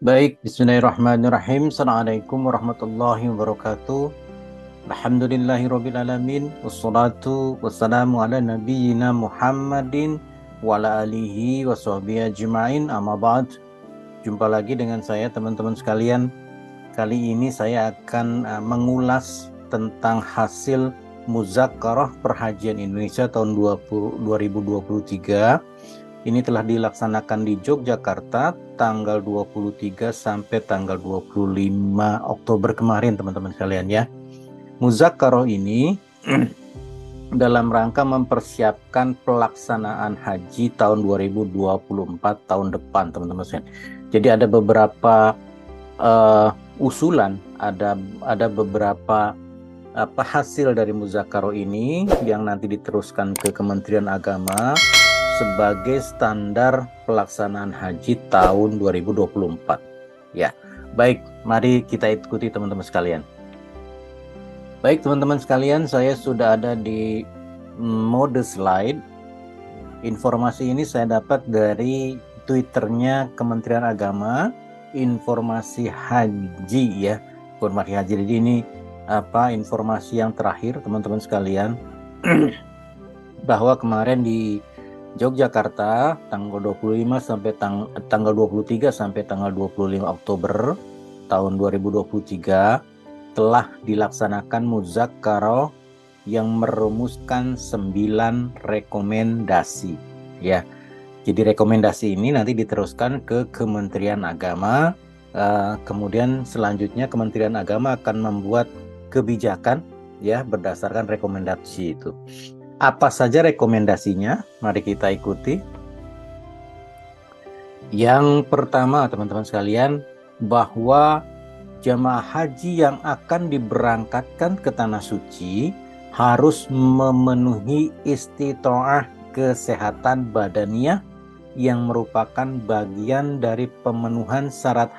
Baik, bismillahirrahmanirrahim. Assalamualaikum warahmatullahi wabarakatuh. Alhamdulillahirrabbilalamin. Wassalatu wassalamu ala nabiyyina Muhammadin wa ala alihi wa sahbihi ajma'in. Amma ba'd. Jumpa lagi dengan saya teman-teman sekalian. Kali ini saya akan mengulas tentang hasil Muzakarah Perhajian Indonesia tahun 2023. Ini telah dilaksanakan di Yogyakarta tanggal 23 sampai tanggal 25 Oktober kemarin, teman-teman sekalian ya. Muzakarah ini dalam rangka mempersiapkan pelaksanaan haji tahun 2024 tahun depan, teman-teman sekalian. Jadi ada beberapa usulan, ada beberapa hasil dari Muzakarah ini yang nanti diteruskan ke Kementerian Agama sebagai standar pelaksanaan haji tahun 2024. Ya, baik, mari kita ikuti teman-teman sekalian. Baik teman-teman sekalian, saya sudah ada di mode slide. Informasi ini saya dapat dari Twitternya Kementerian Agama, informasi haji ya, informasi haji. Jadi ini informasi yang terakhir teman-teman sekalian bahwa kemarin di Yogyakarta tanggal 25 sampai tanggal 23 sampai tanggal 25 Oktober tahun 2023 telah dilaksanakan Muzakarah yang merumuskan 9 rekomendasi ya. Jadi rekomendasi ini nanti diteruskan ke Kementerian Agama, kemudian selanjutnya Kementerian Agama akan membuat kebijakan ya berdasarkan rekomendasi itu. Apa saja rekomendasinya? Mari kita ikuti. Yang pertama, teman-teman sekalian, bahwa jamaah haji yang akan diberangkatkan ke Tanah Suci harus memenuhi istitoah kesehatan badaniyah yang merupakan bagian dari pemenuhan syarat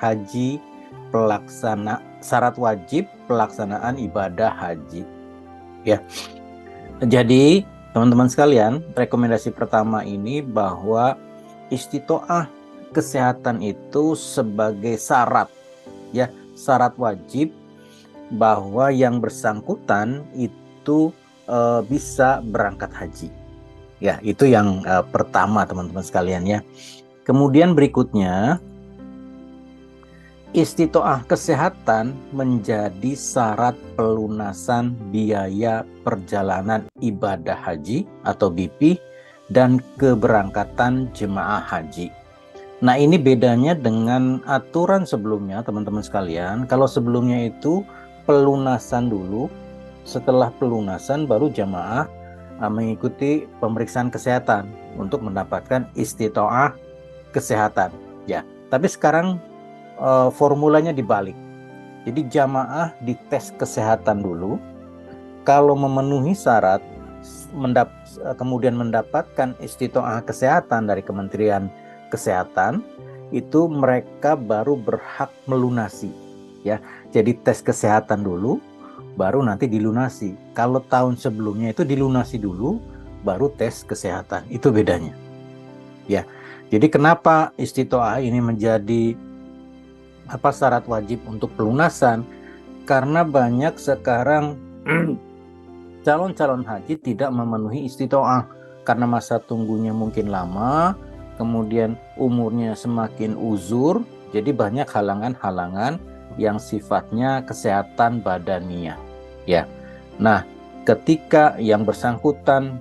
wajib pelaksanaan ibadah haji. Ya. Jadi teman-teman sekalian, rekomendasi pertama ini bahwa istitoah kesehatan itu sebagai syarat ya, syarat wajib bahwa yang bersangkutan itu bisa berangkat haji. Ya, itu yang pertama teman-teman sekalian ya. Kemudian berikutnya, istitoah kesehatan menjadi syarat pelunasan biaya perjalanan ibadah haji atau BP dan keberangkatan jemaah haji. Nah, ini bedanya dengan aturan sebelumnya teman-teman sekalian. Kalau sebelumnya itu pelunasan dulu, setelah pelunasan baru jemaah mengikuti pemeriksaan kesehatan untuk mendapatkan istitoah kesehatan ya. Tapi sekarang formulanya dibalik. Jadi jamaah dites kesehatan dulu. Kalau memenuhi syarat, kemudian mendapatkan istitoah kesehatan dari Kementerian Kesehatan, itu mereka baru berhak melunasi. Ya, jadi tes kesehatan dulu, baru nanti dilunasi. Kalau tahun sebelumnya itu dilunasi dulu, baru tes kesehatan. Itu bedanya. Ya, jadi kenapa istitoah ini menjadi syarat wajib untuk pelunasan? Karena banyak sekarang calon-calon haji tidak memenuhi istitoah karena masa tunggunya mungkin lama, kemudian umurnya semakin uzur, jadi banyak halangan-halangan yang sifatnya kesehatan badaniyah ya. Nah, ketika yang bersangkutan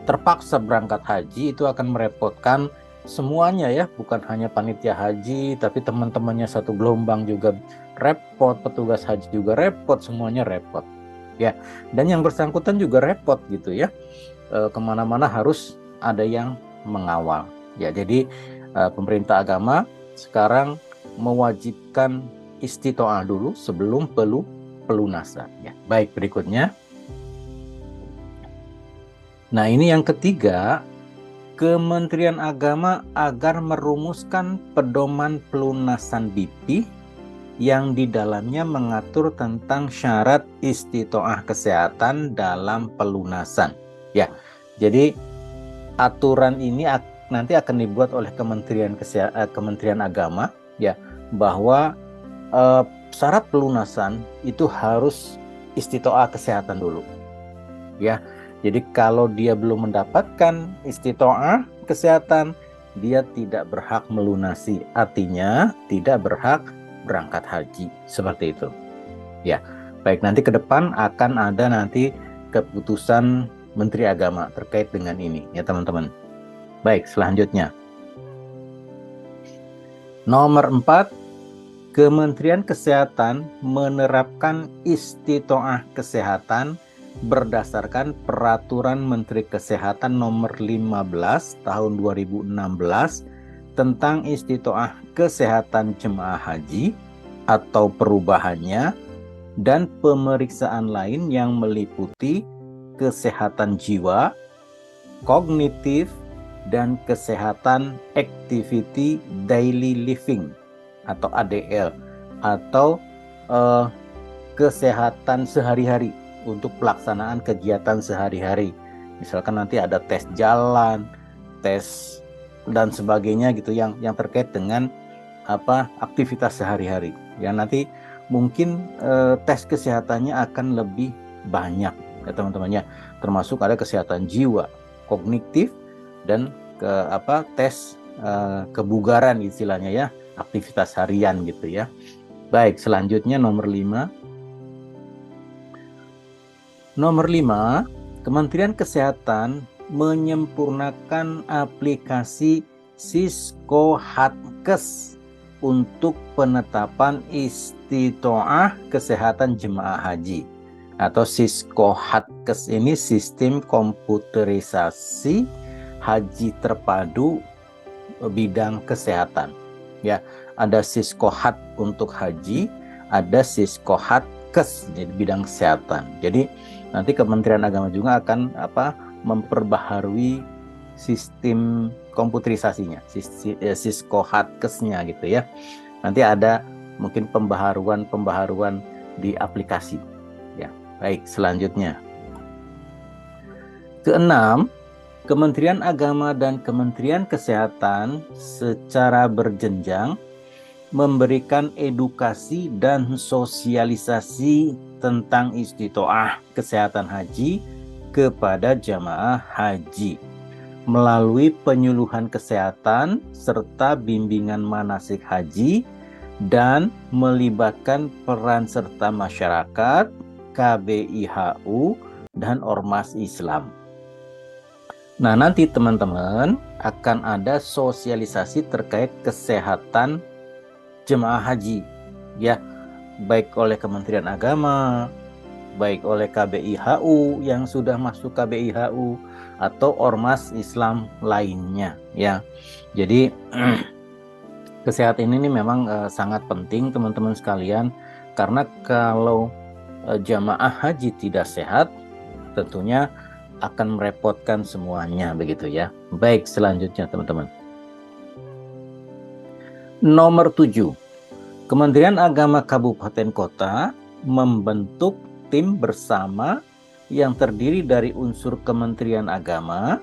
terpaksa berangkat haji, itu akan merepotkan semuanya ya, bukan hanya panitia haji, tapi teman-temannya satu gelombang juga repot, petugas haji juga repot, semuanya repot ya. Dan yang bersangkutan juga repot gitu ya, kemana-mana harus ada yang mengawal ya. Jadi pemerintah agama sekarang mewajibkan istitoah dulu sebelum pelunasan ya. Baik, berikutnya. Nah, ini yang ketiga, Kementerian Agama agar merumuskan pedoman pelunasan BP yang di dalamnya mengatur tentang syarat istitoah kesehatan dalam pelunasan. Ya, jadi aturan ini nanti akan dibuat oleh Kementerian Agama, ya, bahwa syarat pelunasan itu harus istitoah kesehatan dulu, ya. Jadi kalau dia belum mendapatkan istitoah kesehatan, dia tidak berhak melunasi, artinya tidak berhak berangkat haji, seperti itu. Ya, baik, nanti ke depan akan ada nanti keputusan Menteri Agama terkait dengan ini, ya teman-teman. Baik, selanjutnya. Nomor 4, Kementerian Kesehatan menerapkan istitoah kesehatan berdasarkan Peraturan Menteri Kesehatan Nomor 15 Tahun 2016 tentang istitoah kesehatan jemaah haji atau perubahannya dan pemeriksaan lain yang meliputi kesehatan jiwa, kognitif, dan kesehatan activity daily living atau ADL atau kesehatan sehari-hari untuk pelaksanaan kegiatan sehari-hari. Misalkan nanti ada tes jalan, tes dan sebagainya gitu yang terkait dengan aktivitas sehari-hari. Ya, nanti mungkin tes kesehatannya akan lebih banyak, ya teman-teman, ya. Termasuk ada kesehatan jiwa, kognitif, dan tes kebugaran istilahnya, ya, aktivitas harian gitu ya. Baik, selanjutnya nomor 5. Nomor 5, Kementerian Kesehatan menyempurnakan aplikasi Siskohatkes untuk penetapan istitoah kesehatan jemaah haji atau Siskohatkes ini sistem komputerisasi haji terpadu bidang kesehatan. Ya, ada Siskohat untuk haji, ada Siskohatkes di bidang kesehatan. Jadi nanti Kementerian Agama juga akan memperbaharui sistem komputerisasinya, Siskohatkesnya gitu ya. Nanti ada mungkin pembaharuan di aplikasi. Ya, baik, selanjutnya. Keenam, Kementerian Agama dan Kementerian Kesehatan secara berjenjang memberikan edukasi dan sosialisasi tentang istitoah kesehatan haji kepada jamaah haji melalui penyuluhan kesehatan serta bimbingan manasik haji dan melibatkan peran serta masyarakat, KBIHU, dan Ormas Islam. Nah, nanti teman-teman akan ada sosialisasi terkait kesehatan jemaah haji, ya, baik oleh Kementerian Agama, baik oleh KBIHU yang sudah masuk KBIHU atau ormas Islam lainnya, ya. Jadi kesehatan ini memang sangat penting teman-teman sekalian, karena kalau jamaah haji tidak sehat, tentunya akan merepotkan semuanya, begitu ya. Baik, selanjutnya teman-teman. Nomor 7, Kementerian Agama Kabupaten Kota membentuk tim bersama yang terdiri dari unsur Kementerian Agama,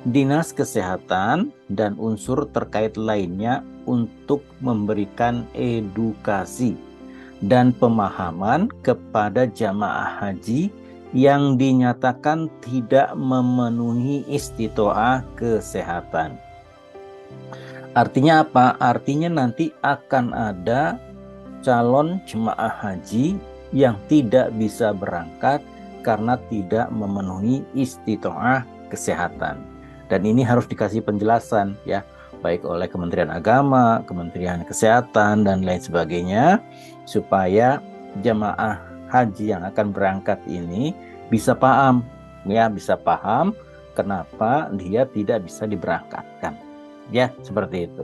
Dinas Kesehatan, dan unsur terkait lainnya untuk memberikan edukasi dan pemahaman kepada jamaah haji yang dinyatakan tidak memenuhi istitoah kesehatan. Artinya apa? Artinya nanti akan ada calon jemaah haji yang tidak bisa berangkat karena tidak memenuhi istitoah kesehatan. Dan ini harus dikasih penjelasan, ya, baik oleh Kementerian Agama, Kementerian Kesehatan, dan lain sebagainya, supaya jemaah haji yang akan berangkat ini bisa paham, ya, bisa paham kenapa dia tidak bisa diberangkatkan, ya, seperti itu.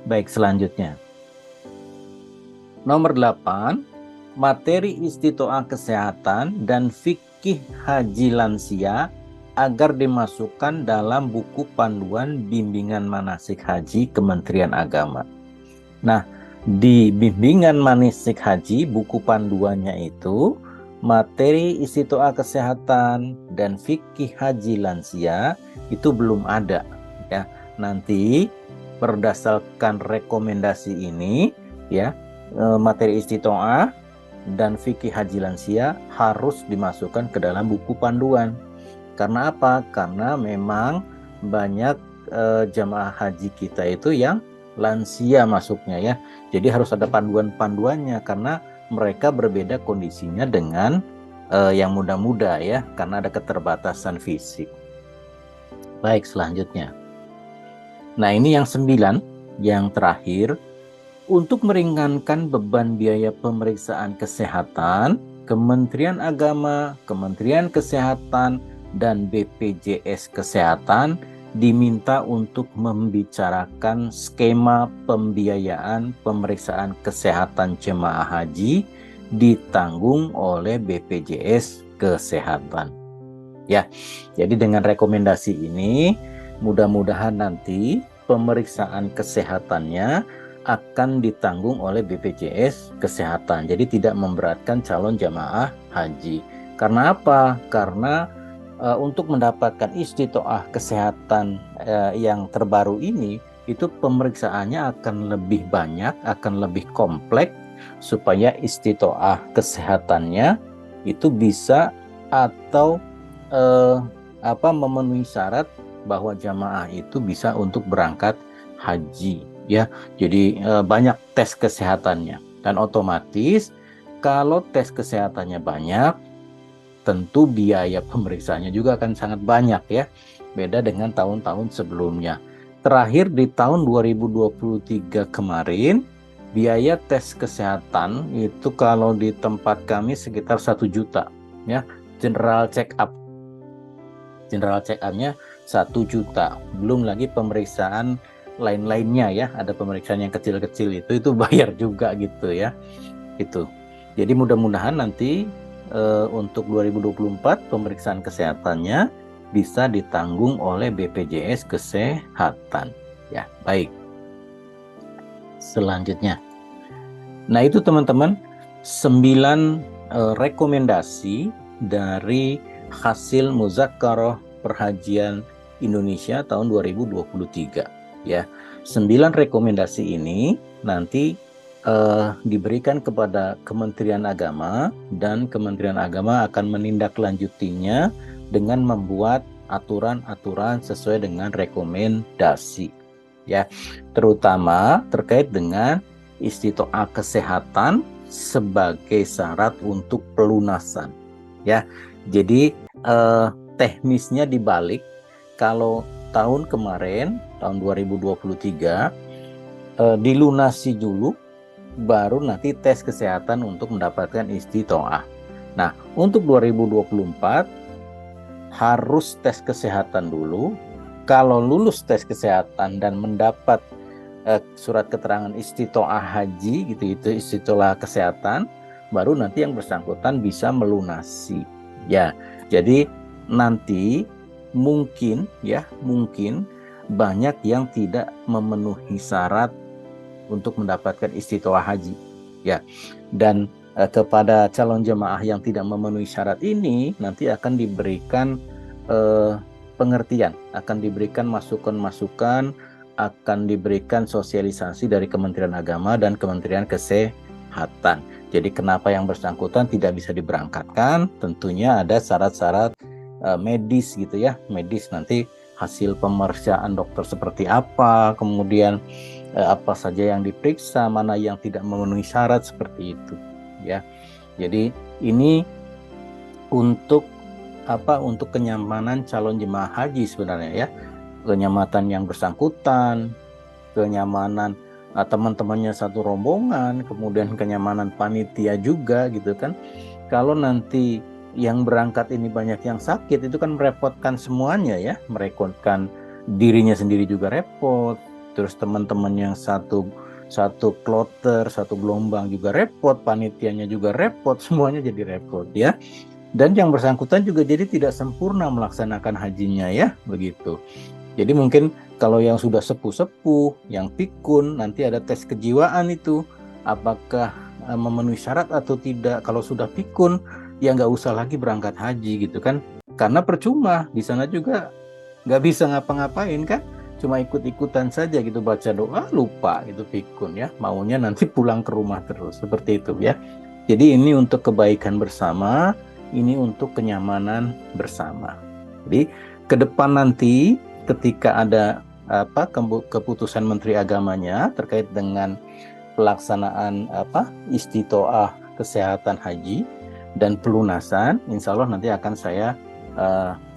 Baik, selanjutnya. Nomor 8, materi istitoah kesehatan dan fikih haji lansia agar dimasukkan dalam buku panduan bimbingan manasik haji Kementerian Agama. Nah, di bimbingan manasik haji, buku panduannya itu materi istitoah kesehatan dan fikih haji lansia itu belum ada, Ya, nanti berdasarkan rekomendasi ini, ya, materi istitoah dan fikih haji lansia harus dimasukkan ke dalam buku panduan. Karena apa? Karena memang banyak jamaah haji kita itu yang lansia masuknya ya. Jadi harus ada panduan-panduannya karena mereka berbeda kondisinya dengan yang muda-muda ya, karena ada keterbatasan fisik. Baik, selanjutnya. Nah, ini yang 9, yang terakhir. Untuk meringankan beban biaya pemeriksaan kesehatan, Kementerian Agama, Kementerian Kesehatan, dan BPJS Kesehatan diminta untuk membicarakan skema pembiayaan pemeriksaan kesehatan jemaah haji ditanggung oleh BPJS Kesehatan. Ya, jadi dengan rekomendasi ini, mudah-mudahan nanti pemeriksaan kesehatannya akan ditanggung oleh BPJS Kesehatan. Jadi tidak memberatkan calon jamaah haji. Karena apa? Karena untuk mendapatkan istitoah kesehatan yang terbaru ini, itu pemeriksaannya akan lebih banyak, akan lebih kompleks, supaya istitoah kesehatannya itu bisa atau memenuhi syarat bahwa jamaah itu bisa untuk berangkat haji. Ya, jadi banyak tes kesehatannya, dan otomatis kalau tes kesehatannya banyak, tentu biaya pemeriksaannya juga akan sangat banyak ya, beda dengan tahun-tahun sebelumnya. Terakhir di tahun 2023 kemarin, biaya tes kesehatan itu kalau di tempat kami sekitar 1 juta ya, general check up-nya 1 juta, belum lagi pemeriksaan lain-lainnya ya, ada pemeriksaan yang kecil-kecil itu bayar juga gitu ya. Itu. Jadi mudah-mudahan nanti untuk 2024 pemeriksaan kesehatannya bisa ditanggung oleh BPJS Kesehatan. Ya, baik. Selanjutnya. Nah, itu teman-teman 9 rekomendasi dari hasil Muzakkarah Perhajian Indonesia tahun 2023. Ya, 9 rekomendasi ini nanti diberikan kepada Kementerian Agama, dan Kementerian Agama akan menindaklanjutinya dengan membuat aturan-aturan sesuai dengan rekomendasi. Ya, terutama terkait dengan istitoah kesehatan sebagai syarat untuk pelunasan. Ya, jadi teknisnya dibalik. Kalau tahun kemarin, tahun 2023, dilunasi dulu, baru nanti tes kesehatan untuk mendapatkan istitoah. Nah, untuk 2024 harus tes kesehatan dulu. Kalau lulus tes kesehatan dan mendapat surat keterangan istitoah haji gitu, itu istitoah kesehatan, baru nanti yang bersangkutan bisa melunasi. Ya, jadi nanti mungkin banyak yang tidak memenuhi syarat untuk mendapatkan istitoah haji ya, dan kepada calon jemaah yang tidak memenuhi syarat ini nanti akan diberikan pengertian, akan diberikan masukan-masukan, akan diberikan sosialisasi dari Kementerian Agama dan Kementerian Kesehatan. Jadi kenapa yang bersangkutan tidak bisa diberangkatkan? Tentunya ada syarat-syarat medis gitu ya, medis nanti hasil pemeriksaan dokter seperti apa, kemudian apa saja yang diperiksa, mana yang tidak memenuhi syarat seperti itu ya. Jadi ini untuk untuk kenyamanan calon jemaah haji sebenarnya ya, kenyamanan yang bersangkutan, kenyamanan teman-temannya satu rombongan, kemudian kenyamanan panitia juga gitu kan. Kalau nanti yang berangkat ini banyak yang sakit, itu kan merepotkan semuanya ya, merepotkan dirinya sendiri juga repot, terus teman-teman yang satu kloter, satu gelombang juga repot, panitianya juga repot, semuanya jadi repot ya. Dan yang bersangkutan juga jadi tidak sempurna melaksanakan hajinya ya, begitu. Jadi mungkin kalau yang sudah sepuh-sepuh, yang pikun, nanti ada tes kejiwaan itu, apakah memenuhi syarat atau tidak. Kalau sudah pikun, ya nggak usah lagi berangkat haji gitu kan, karena percuma, di sana juga nggak bisa ngapa-ngapain kan, cuma ikut-ikutan saja gitu baca doa, lupa gitu pikun ya, maunya nanti pulang ke rumah terus, seperti itu ya. Jadi ini untuk kebaikan bersama, ini untuk kenyamanan bersama. Jadi ke depan nanti ketika ada keputusan Menteri Agamanya terkait dengan pelaksanaan istitoah kesehatan haji dan pelunasan, insya Allah nanti akan saya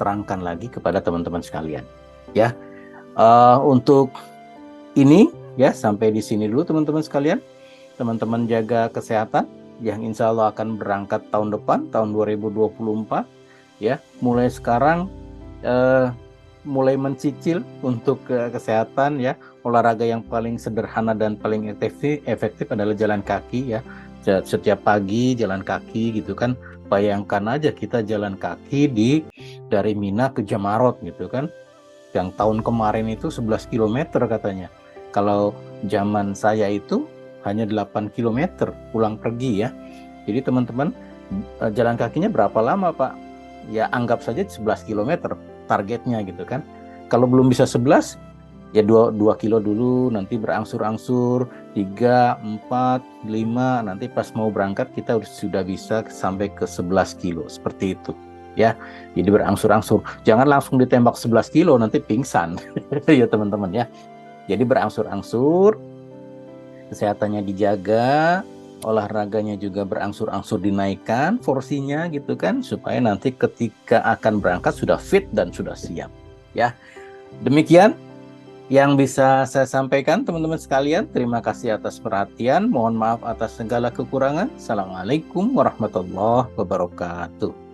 terangkan lagi kepada teman-teman sekalian ya. Untuk ini ya sampai di sini dulu teman-teman sekalian. Teman-teman jaga kesehatan yang insya Allah akan berangkat tahun depan, tahun 2024 ya. Mulai sekarang mulai mencicil untuk kesehatan ya. Olahraga yang paling sederhana dan paling efektif adalah jalan kaki ya. Setiap pagi jalan kaki gitu kan. Bayangkan aja kita jalan kaki dari Mina ke Jamarot gitu kan. Yang tahun kemarin itu 11 km katanya. Kalau zaman saya itu hanya 8 km pulang pergi ya. Jadi teman-teman jalan kakinya berapa lama Pak? Ya anggap saja 11 km targetnya gitu kan. Kalau belum bisa 11 ya 2 kilo dulu, nanti berangsur-angsur 3, 4, 5, nanti pas mau berangkat kita sudah bisa sampai ke 11 kilo seperti itu ya. Jadi berangsur-angsur, jangan langsung ditembak 11 kilo nanti pingsan ya teman-teman ya. Jadi berangsur-angsur, kesehatannya dijaga, olahraganya juga berangsur-angsur dinaikkan porsinya gitu kan, supaya nanti ketika akan berangkat sudah fit dan sudah siap ya. Demikian yang bisa saya sampaikan teman-teman sekalian. Terima kasih atas perhatian, mohon maaf atas segala kekurangan. Assalamualaikum warahmatullahi wabarakatuh.